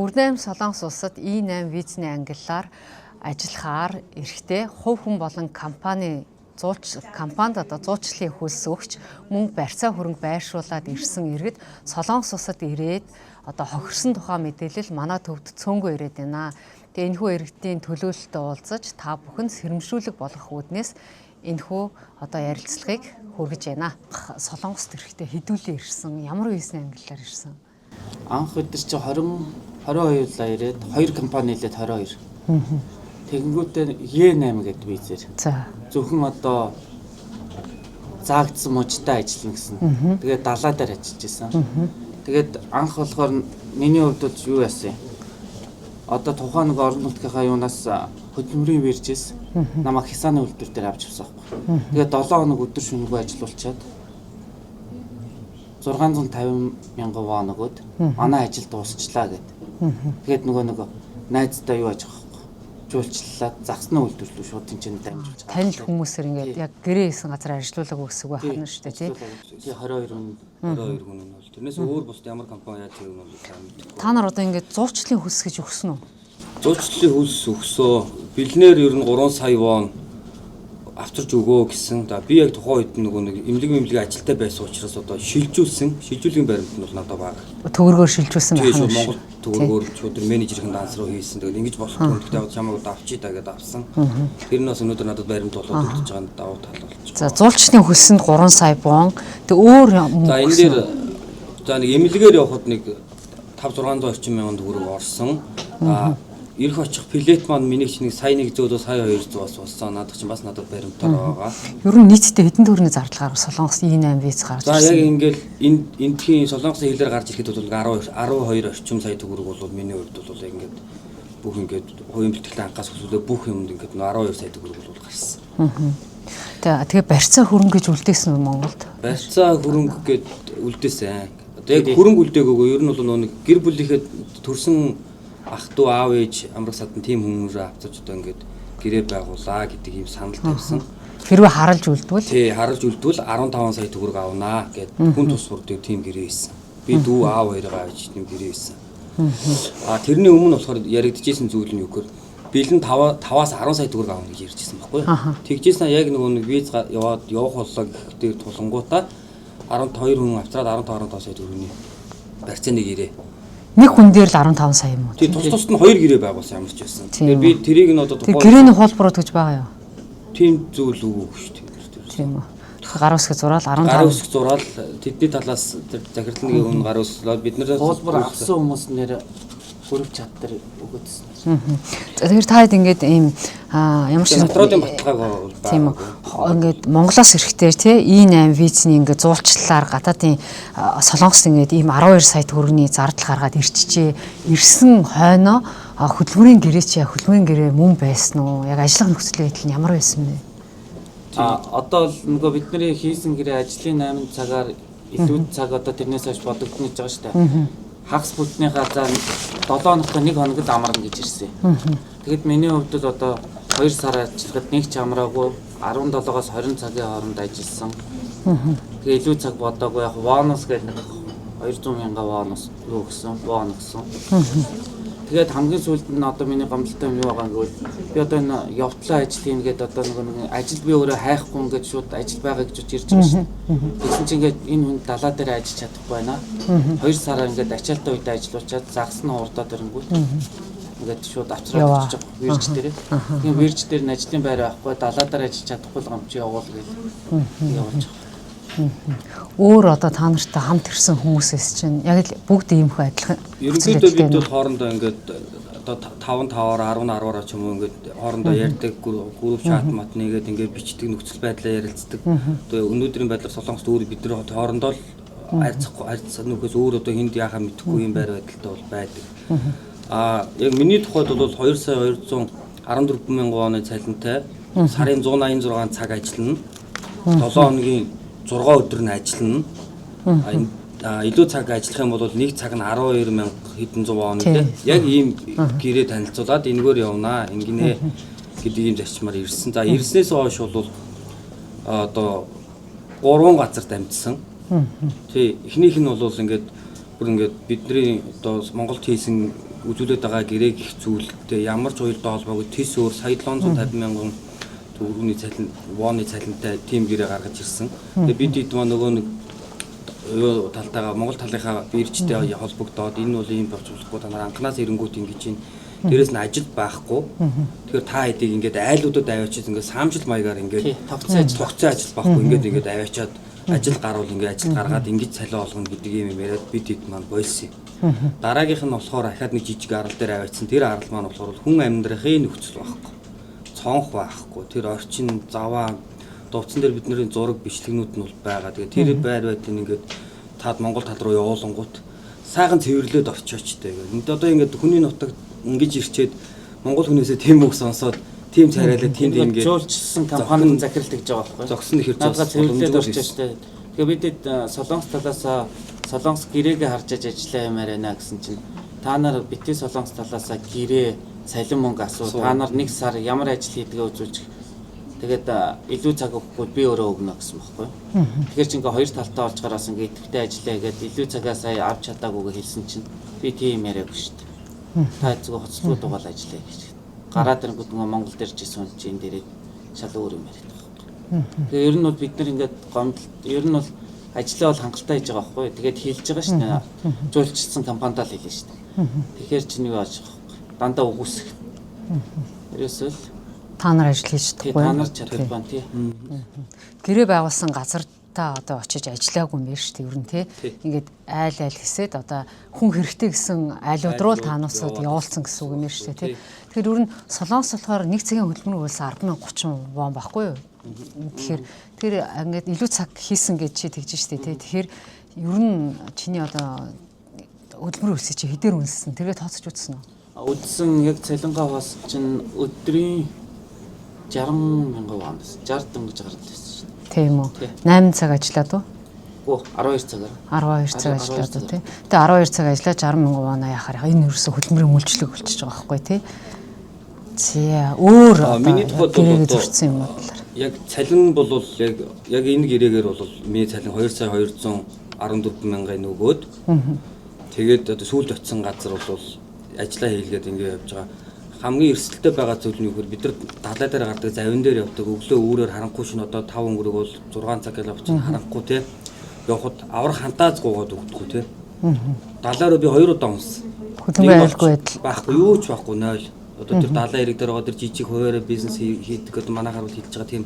Бүрнэм Солонгос улсад E8 визний ангиллаар ажиллахаар эрэхтэй хувь хүн болон компанид зуучлалын хөлс өгч мөн барьцаа хөрөнгө байршуулад ирсэн иргэд Солонгос улсад ирээд хохирсон тухай мэдээлэл манай төвд цөөнгөө ирээд байна. Тэгээ энэхүү иргэдийн төлөөлөлтөд уулзаж та бүхэнд сэрэмжлүүлэг болох үүднээс энэхүү ярилцлагыг хүргэж байна. Солонгост ирэхдээ хэдүүлээ ирсэн? Ямар визний ангиллаар ирсэн? Анх өдөр чи 22-лаа ирээд 2 компани хэлээд 22. Тэгэнгүүтээ E8 гэдэг визээр. За. Зөвхөн заагдсан мужтай ажиллана гэсэн. Тэгээд далаа дээр ажиллаж исэн. Тэгээд анх болохоор миний хувьд бол юу яасан? Тухайн нэг орон нутгийнхаа юунаас хөдөлмөрийн виржээс намайг хисааны үйлдвэр дээр авч авсан байхгүй. Тэгээд 7 хоног өдөр шөнөгүй ажиллуулчаад 650,000 вон өгөөд манай ажил дуусчлаа гэд. Тэгээд нөгөө найздаа юу аж байгаа байхгүй. Жуулчлаад загсны үйлдвэрлэлөө шууд тэнцэн дамжуулж байгаа. Танил хүмүүсээр ингээд яг гэрээ хийсэн газар ажиллуулаг өгсөг байна шүү дээ тий. 22 хүн нь бол тэрнээс өөр бусд ямар компани яаж хийв нь бол мэдгүй. Та нар ингээд зуучлалын хөлс гэж өгсөн үү? Зуучлалын хөлс өгсөө. Бэлнээр ер нь 3 сая вон авчирч өгөө гэсэн. Би яг тухайн үед нэг эмнэлэг ажилтай байсан учраас шилжүүлгийн баримт нь бол надад бага. Төгрөгөөр шилжүүлсэн байх нь Монгол төгрөгөөр шууд менежерийн данс руу хийсэн. Тэгээд ингэж болох юм. Тэгтээ чамайг авчий та гэдээ авсан. Тэр нь бас өнөөдөр надад баримт болоод өгч байгаа нь давуу тал болж. За зуулчлалын хөлсөнд 3 сая вон. Тэг өөр за энэ дээр нэг эмнэлгээр явахад нэг 5-600 орчим мянган төгрөг орсон. Ирэх очих билет маань миний чинь сая 100-өөс сая 200-аас болсон. Надад чинь бас надад баримтаар байгаа. Ер нь нийтдээ хэдэн төгрөгийн зардал гарав Солонгос E8 виз гарч ирсэн. За яг ингээл эндхийн Солонгосын хэлээр гарч ирэхэд бол 12 орчим сая төгрөг бол миний хувьд бол ингээд бүх ингээд хувийн бэлтгэл анхаас өсвөлөө бүх юмд ингээд 12 сая төгрөг бол гарсан. Тэгээ барьцаа хөрөнгө гэж үлдээсэн үү Монголд? Барьцаа хөрөнгө гэд үлдээсэн. Яг хөрөнгө үлдээгөөгүй ер нь бол нэг гэр бүлийнхээ төрсэн ах トゥ аав ээж амрах садан тийм хүмүүс авцаж ингээд гэрээ байгуулаа гэдэг юм санал тавьсан. Хэрвээ харалж үлдвэл? Тий, харалж үлдвэл 15 сая төгрөг авнаа гэд хүн тус сурдаг тийм гэрээ хийсэн. Би дүү аав хоёроо авч тийм гэрээ хийсэн. Тэрний өмнө болохоор яригдчихсэн зүйл нь юу гэхээр бэлэн 5-аас 10 сая төгрөг авна гэж ярьжсэн байхгүй. Тэгжсэн яг нэг виз явах боллоо гэхдээ тулангуудаа 12 хүн авчраад 15 сая төгрөгийн барьцааны гэрээ. Нэг хүн дээр л 15 сая юм уу? Тий, тус нь 2 гэрээ байгуулсан ямар ч байсан. Тэгэхээр би тэрийг нь гэрээний хуулбарууд гэж байгаа юу? Тийм зүйл үгүй шүү дээ. Тийм үү. Гар үсэг зураал 15. Гар үсэг зураал тэдний талаас захирлын өмнө гар үслээд биднээс хуулбар авсан хүмүүс нэр хөрөв чадвар өгөөдсөн. Тэгэхээр та хэд ингээд ийм ямар ч натруудын баталгааг тийм үү. Ингээд Монголоос ирэхдээ тий E8 визний ингээд зуулчлалаар гадаадын Солонгост ингээд ийм 12 сая төгрөгийн зардал гаргаад ирчихээ. Ирсэн хойноо хөдөлмөрийн гэрээ чи хөдөлмөрийн гэрээ мөн байсан уу? Яг ажиллах нөхцөлийн байдал нь ямар байсан бэ? Одоо л нөгөө бидний хийсэн гэрээ ажлын 8 цагаар илүү цаг тэрнээс хойш бодогдно гэж байгаа шүү дээ. Хагас бүтнийхаа за 7 хоногт 1 хоногд амарна гэж ирсэн. Тэгэд миний хувьд л 2 сар ажиллахад нэг ч амраагүй 17-оос 20 цагийн хооронд ажилласан. Тэгээ илүү цаг бодоогүй яг бонус гэдэг 200,000 бонус юу гэсэн бонус гэсэн. Тэгээд хамгийн сүүлд нь миний гомдолтой юм юу байгаа гэвэл би энэ явтлаа ажил хийн гэдэг нэг ажил би өөрөө хайхгүй ингээд шууд ажил байгаа гэж ирж байгаа шүү. Тэгсэн чинь ингээд энэ хүн далаа дээр ажиллаж чадахгүй байна. 2 сараа ингээд ачаалтаа үедээ ажиллаучаад загсны урдаа дөрөнгүүт ингээд шууд авчраад очиж байгаа вирж дээр. Тийм вирж дээр нь ажлын байр байхгүй далаа дээр ажиллаж чадахгүй л гомч явуул гэж явуулж байгаа. Өөр та нартай хамт ирсэн хүмүүсээс чинь яг л бүгд ийм хөө адилхан. Ерөнхийдөө бид бол хоорондоо ингээд 5-5-аар 10-10-аар ч юм уу ингээд хоорондоо ярьдаг групп чат мат нэгээд ингээд бичдэг нөхцөл байдлаа ярилцдаг. Одоо өнөөдрийн байдлаар Солонгост өөр бид нар хоорондоо л харьцах нөхөөс өөр хинд яхаа мэдэхгүй юм байр байдалтай бол байдаг. Яг миний тухайд бол 2 сая 214,000 оны цалинтай сарын 186 цаг ажиллана. 7 хоногийн 6 өдөр нь ажиллана. Илүү цаг ажиллах юм бол нэг цаг нь 12,000 хэдэн зуун вон үү. Яг ийм гэрээ танилцуулаад энэгээр явнаа. Ингэнэ гэдэг ийм зарчмаар ирсэн. За ирснээс хойш бол 3 газар дамжсан. Тий, эхнийх нь бол ингээд бүр ингээд бидний одоо Монголд хийсэн үзүүлээд байгаа гэрээг их зүйлтэй ямар ч уялдаа холбоогүй тис өөр сая 750 мянган төгрөгийн цалин вооны цалинтай тим гэрээ гаргаж ирсэн. Тэгээ бид хэд маа нөгөө нэг талтайгаа Монгол талынхаа биржтэй холбогдоод энэ бол ийм болчихлохгүй та нар анханаас эренгүүт ингэж ин дээрэс нь ажил байхгүй. Тэгэхээр та хэдийг ингээд айлуудад аваачаад ингээд саамжил маягаар ингээд тогтцоо ажил байхгүй ингээд аваачаад ажил гаруул ингээд ажил гаргаад ингэж цалин олгоно гэдэг юм яриад бид хэд маань болсон юм. Дараагийнх нь болохоор ахаад нэг жижиг арал дээр аваачсан. Тэр арал маань болохоор хүн амьдрахын нөхцөл байхгүй. Цонх байхгүй. Тэр орчин заваа дууцсан дээр бидний зураг бичлэгнүүд нь бол байгаа. Тэгээ тэр байр байдлыг ингээд таад Монгол тал руу явуулангууд сайхан цэвэрлээд орчоочтой гэх. Энд одоо ингээд хүний нутагт ингэж ирчээд Монгол хүнээсээ тийм үг сонсоод тийм царайлаа тийм ингээд жуулчсан компанийн захиралт гэж байгаа байхгүй. Зогсон их надад цэвэрлээд орчоочтой. Тэгээ бидэд Солонгос талаас Солонгос гэрээгээ харж ажиллаа юмаар байна гэсэн чинь та нар битгий Солонгос талаас гэрээ цалин мөнгө асуу. Та нар нэг сар ямар ажил хийдгээ үзүүлж тэгээд илүү цаг өгөхгүй би өөрөө өгнө гэсэн байхгүй. Тэгэхээр чи ингээ хоёр талтай олж гараас ингээ идэвхтэй ажиллаа гэдэг илүү цагаа сая авч чадаагүйгээ хэлсэн чинь би тийм яриаггүй шүү дээ. Та зөвхөн хоцрол дугаал ажиллая гэж. Гараад ирэнгүүт нөгөө Монгол дээр ч исэн чи энэ дээрээ шал өөр юм яриад байгаа байхгүй. Тэгээ ер нь бол бид нар ингээ гомдол ер нь бол ажлаа бол хангалттай хийж байгаа байхгүй. Тэгээд хийлж байгаа шүү дээ. Жуулчсан компанидаа л хийлээ шүү дээ. Тэгэхээр чи нэг болж байгаа байхгүй. Дандаа үгүйсэх. Ерөөсөө та нар ажил хийж чадахгүй. Та нар чаддаг байна тий. Гэрээ байгуулсан газар та одоо очиж ажиллаагүй юм биш үү ер нь тий. Ингээд айл хэсээд одоо хүн хэрэгтэй гэсэн айлууд руу таануусаад явуулсан гэсэн үг юм биш үү тий. Тэгэхээр ер нь Солонгос болохоор нэг цагийн хөдөлмөрийн хуулиас 10,030 вон байхгүй юу? Тэгэхээр тэр ингээд илүү цаг хийсэн гэж чи тэгж штэ тий. Тэгэхээр ер нь чиний одоо хөдөлмөрийн хөлсөй чи хэдээр үнэлсэн? тэргээ тооцож үзсэн үү? Үдсэн яг цалингаа хаас чинь өдрийн 60,000 вон байсан. 60 дөнгөж гараад байсан шүү дээ. Тийм үү. 8 цаг ажиллаад уу? Үгүй 12 цагаар. 12 цаг ажиллаад уу тий. Тэгээ 12 цаг ажиллаад 60,000 вон яхаар энэ ерөөсө хөдөлмөрийн үйлчлэг болчихж байгаа байхгүй тий. Зээ өөр миний тухайд бол төрсэн юм уу? Яг цалин бол яг энэ гэрээгээр бол миний цалин 2,214 мянган нөгөөд. Тэгээд одоо сүүлд очисон газар бол ажиллаа хийлгээд ингэ явж байгаа. Хамгийн эрсдэлтэй байгаа зүйл нь юу гэхээр бид нар далай дээр гардаг завин дээр явдаг өглөө үүрээр харанхуй шин одоо 5 өнгөрөг бол 6 цаг ялавч харанхуй те явхад аврах хантааз гуугаад өгдөггүй те. Далай руу би 2 удаа унсан. Хөдөлмөр айлгүй байдал байхгүй юу ч байхгүй 0. Одоо тэр далай ирэг дээр байгаа тэр жижиг хуваараа бизнес хийдэг одоо манайхаар бол хэлж байгаа тийм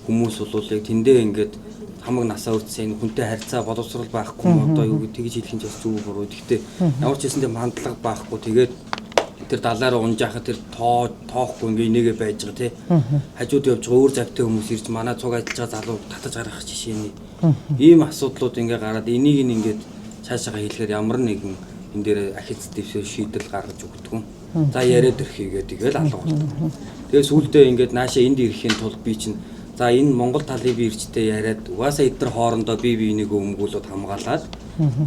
хүмүүс бол яг тэндээ ингээд хамаг насаа үрдсэн хүнтэй харьцаа боловсрал байхгүй одоо юу гэж тэгж хэлэх нь ч зүг буруу. Гэхдээ ямар ч хэсэндээ хандлага байхгүй тэгээд тэр далай руу унж яхад тэр тоохгүй ингээ инээгээ байж байгаа тий. Хажууд явж байгаа өөр завтай хүмүүс ирж манай цуг ажиллаж байгаа залуу татаж гаргах жишээний. Ийм асуудлууд ингээ гараад энийг ингээд цаашаага хэлэхээр ямар нэгэн энэ дээр ахиц дэвсээ шийдэл гаргаж өгдөг. За яриад ирэхийгээ тэгэл алга болдог. Тэгээ сүүлдээ ингээд наашаа энд ирэхийн тулд би чинь за энэ Монгол талын биржтэй яриад угаасаа эдгээр хоорондоо бие биенийгээ өмгөөлөд хамгаалаад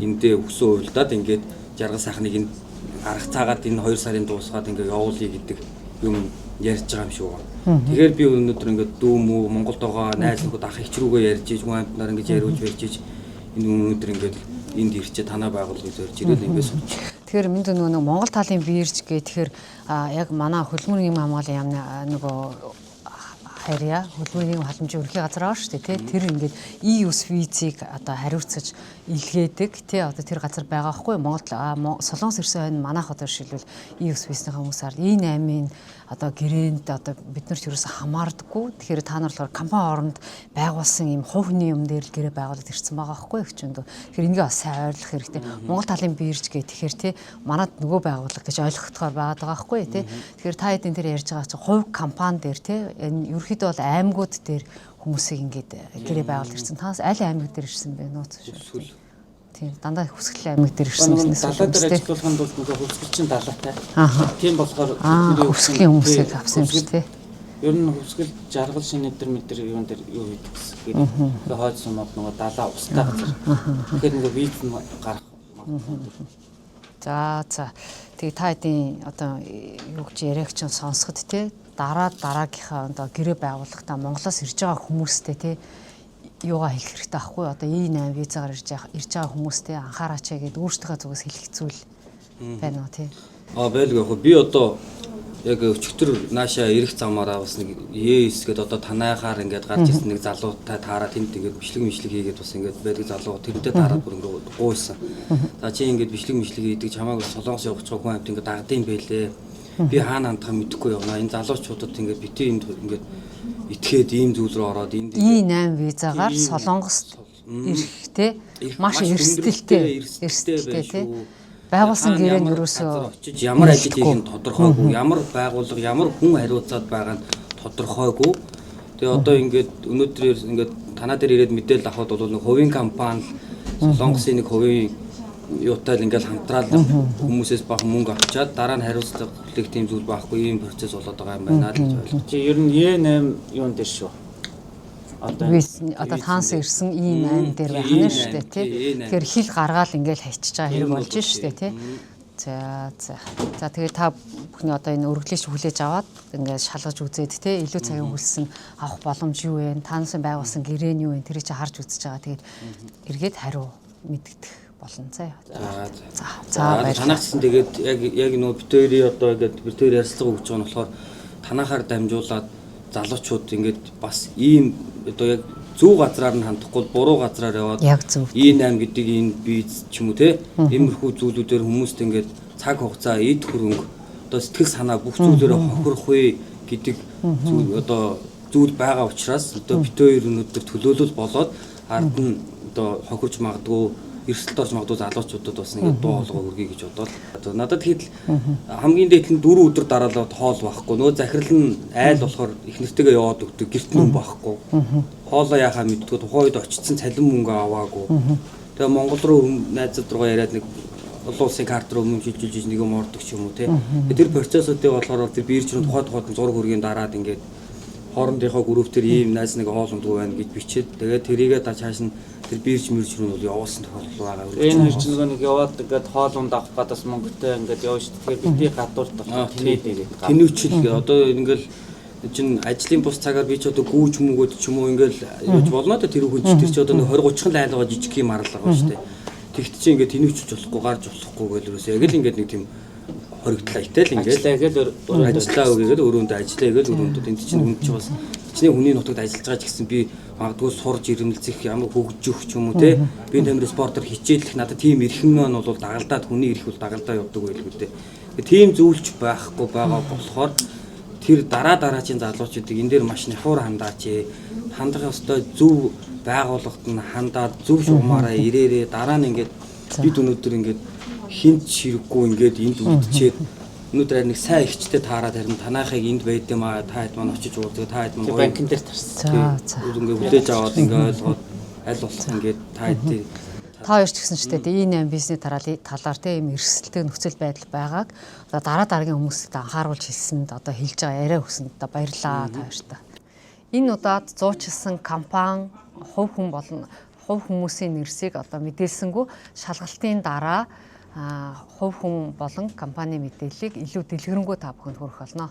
эндээ өсөө уйлдаад ингээд жаргал сайхныг энэ арга цагаад энэ 2 сарын дуусгаад ингээд явуулъя гэдэг юм ярьж байгаа юм шиг байна. Тэгэхээр би өнөөдөр ингээд дүү мүү Монголд байгаа найз нөхөд ах их рүүгээ ярьж иж хүн амтнаар ингээд яриулж барьж иж энэ өнөөдөр ингээд энд ирчээ танаа байгуулгыг зорж ирэл ингээд сууж. Тэгэхээр минь нөгөө Монгол талын бирж гэх тэгэхээр яг манай хөдөлмөрийн хамгааллын яамны нөгөө харьяа хөдөлмөрийн халамжийн ерөнхий газар аа шүү дээ тий. Тэр ингээд EU's визийг одоо хариуцаж илгээдэг тий. Одоо тэр газар байгаа хгүй Монгол Солонгос ирсэн хойно манайх одоо жишээлбэл EU's визний хүмүүсээр E8-ийн одоо гэрээнд одоо бид нар ч ерөөсө хамаардаггүй. Тэгэхээр та нар болохоор компани хооронд байгуулсан ийм хувь хүний юм дээр л гэрээ байгуулад ирсэн байгаа хгүй хчэндөө. Тэгэхээр энийг бас сайн ойлгох хэрэгтэй. Монгол талын бирж гэх тэгэхээр тий манад нөгөө байгууллага гэж ойлгохдохоор байгаа байхгүй тий. Тэгэхээр та хэдийн тэр ярьж байгаа чинь хувь компани дээр тий энэ ерөөхдөө бол аймагуд дээр хүмүүсийг ингээд гэрээ байгуулад ирсэн. Танаас аль аймаг дээр ирсэн бэ нууц шүү. Тийм дандаа хүсгэл аймаг дээр ирсэн гэснээс далай дээр ажиллахын тулд нөгөө хүсгэлчин далайтай. Тийм болохоор хүсгэлийн хүмүүсийг авсан юм шүү тий. Ер нь хүсгэл жаргал шинэ дээр мэдэр юун дээр юу хийдэг гэсэн. Тэгээ хойд сумууд нөгөө далай устгах газар. Тэгэхээр нөгөө виз нь гарах. За тэгээ та хэдийн одоо юу гэж яриаг чинь сонсоход тий дараагийнхаа одоо гэрээ байгуулахдаа Монголоос ирж байгаа хүмүүстэй тий юугаа хэлэх хэрэгтэй байхгүй одоо E8 визагаар ирж байгаа хүмүүстэй анхаараач гэдэг өөртөө зүгээс хэлэх зүйл байна уу тий. Байлгүй яг би одоо яг өчигдөр наашаа ирэх замаараа бас нэг ЕС гээд одоо танаахаар ингээд гарч ирсэн нэг залуутай таараад тэнд ингээд бичлэг хийгээд бас ингээд байдаг залуу тэрнтэй таараад бүр ингээд гуйсан. За чи ингээд бичлэг хийдэг чамааг Солонгос явах цаг хүн амт ингээд дагдсан байлээ. Би хаана хандхаа мэдэхгүй явна. Энэ залуучуудад ингээд битээ энд ингээд итгээд ийм зүйл рүү ороод энд E8 визагаар Солонгост ирэхдээ маш эрсдэлтэй тий. Байгуулсан гэрээ нь ерөөсөө очиж ямар ажил хийх нь тодорхойгүй, ямар байгууллага, ямар хүн хариуцаад байгаа нь тодорхойгүй. Тэгээ одоо ингээд өнөөдөр ингээд танаа дээр ирээд мэдээлэл авахд бол нэг хувийн компани Солонгосын нэг хувийн юутай л ингээд хамтраал хүмүүсээс бага мөнгө авчаад дараа нь хариуцлага хүлээх тийм зүйл байхгүй, ийм процесс болоод байгаа юм байна л гэж ойлгож. Чи ер нь E8 юун дээр шүү. Одоо таанс ирсэн E8 дээр байх нь шүү дээ тий. Тэгэхээр хил гаргаал ингээл хайчиж байгаа хэрэг болж шүү дээ тий. За тэгээд та бүхний одоо энэ өргөлөөч хүлээж аваад ингээд шалгаж үзээд тий илүү цагийн хөлсөн авах боломж юу вэ? Таансын байгуулсан гэрээ нь юу вэ? Тэрийг чи харж үзэж байгаа. Тэгээд эргээд хариу мэддэх болно заа. За баярлалаа. Танаагчсан тэгээд яг нөө битүүрийн одоо ингээд битүүр ярилцлага өгч байгаа нь болохоор танаахаар дамжуулаад залуучууд ингээд бас ийм одоо яг зөв газраар нь хандахгүй буруу газраар яваад E8 гэдэг энэ биз ч юм уу те иймэрхүү зүйлүүдээр хүмүүст ингээд цаг хугацаа эд хөрөнгө одоо сэтгэл санаа бүх зүйлээрээ хохирох вэ гэдэг зүйл одоо зүйл байгаа учраас одоо бит хоёр өнөдөр төлөөлөл болоод ард нь одоо хохирч магадгүй эрсдэлд орж магадгүй залуучуудад бас ингээд дуу хоолой өргөе гэж бодоод надад хэд хамгийн дээд нь 4 өдөр дараалаад хоол байхгүй нөгөө захирал нь айл болохоор их нэртэйгээ яваад өгдөг гэрт нь байхгүй хоолоо яхаа мэдтгүй тухайн үед очсон цалин мөнгө аваагүй тэгээ Монгол руу найзууд руу яриад нэг олон улсын карт руу өмнө шилжүүлж нэг юм ордог ч юм уу те тэр процессуудыг болохоор тэр биерч рүү тухайд зураг хөргийн дараад ингээд хоорондынхоо группээр ийм найз нэг хоол ундгүй байна гэж бичээд тэгээд тэрийгээ та цааш нь тэр биерч мэрч рүү бол явуулсан тохиолдол байгаа. Энэ хоёр чинь нэг яваад ингээд хоол унд авах гадаас Монголтой ингээд явж тэгэхээр бидний гадуурд тэнээд ирээд. Тэнүүчл одоо ингээл чинь ажлын бус цагаар би ч одоо гүүж мөнгөд ч юм уу ингээл явж болно да тэр хүн ч тэр чи одоо 20 30 лайл байгаа жижиг юм арал байгаа шүү дээ. Тэгт чи ингээд тэнүүчж болохгүй гарч болохгүй гэл ерөөсөө яг л ингээд нэг тийм хоригдлаа итэл ингээд ажиллаа өгөөд өрөөндөө ажиллаа гээд өрөөндөө энд чинь хүн чи бас чиний хүний нутагт ажиллаж байгаа ч гэсэн би магадгүй сурж ирмэлцэх ямар хөгжих ч юм уу те би тамир спортоор хичээлэх надад тийм эрхэм маань бол дагалдаад хүний эрх бол дагалдаа явдаг байлгүй дээ. Тийм зөвлөж байхгүй байгаа болохоор тэр дараачийн залуучуудыг энэ дээр маш нахур хандаач хандах ёстой зөв байгууллагт нь хандаад зөв шугамаараа ирээрээ дараа нь ингээд бид өнөөдөр ингээд хинт ширэггүй ингээд энд үлдчихэд өнөөдөр нэг сайн ихчтэй таараад харин танаахыг энд байд юм аа та хэд маань очиж уулзгаа та хэд маань банкн дээр тарсан. Ингээд хүлээж аваад ингээд ойлгоод аль болох ингээд та хэд та хоёр ч гэсэн ч тийм E8 бизнес талаар тийм эрсдэлтэй нөхцөл байдал байгааг одоо дараагийн хүмүүст анхааруулж хэлсэнд одоо хэлж байгаа яриа өгсөнд одоо баярлалаа та хоёрт. Энэ удаад зуучилсан компани хувь хүмүүсийн нэрсийг одоо мэдээлсэнгүү шалгалтын дараа хувь хүн болон компани мэдээллийг илүү дэлгэрэнгүй та бүхэнд хүргэх болно.